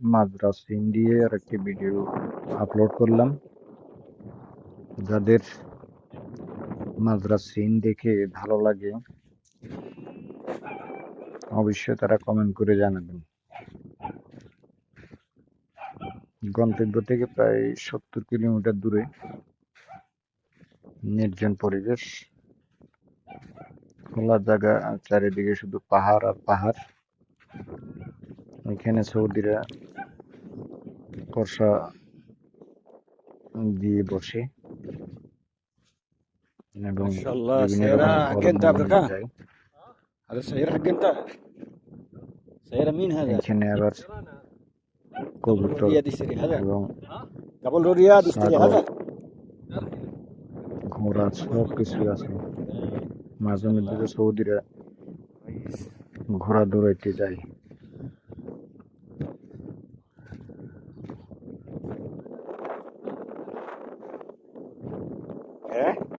Madras scene দিয়ে আর একটি video upload করলাম। যাদের মাদ্রাজ সিন দেখে ভালো লাগে অবশ্যই তারা কমেন্ট করে জানাবেন। গন্তব্য থেকে প্রায় 70 কিলোমিটার দূরে, নির্জন পরিবেশ, খোলা জায়গা, চারিদিকে শুধু পাহাড় আর পাহাড়। এখানে সৌদিরা বর্ষা দিয়ে বসে এবং ما شاء الله বিভিন্ন سيارة রকম حق انت ফলমূল নিয়ে افريقيا. যায়। هذا السيارة حق انت. سيارة مين هذا؟ এখানে আবার قبل له কবুতর رياض يشتري هذا. এবং قبل له رياض يشتري ছাগল, هذا. ঘোড়া সব কিছু আছে। মাঝে মধ্যে তো সৌদিরা ঘোড়া দৌড়াইতে যায়।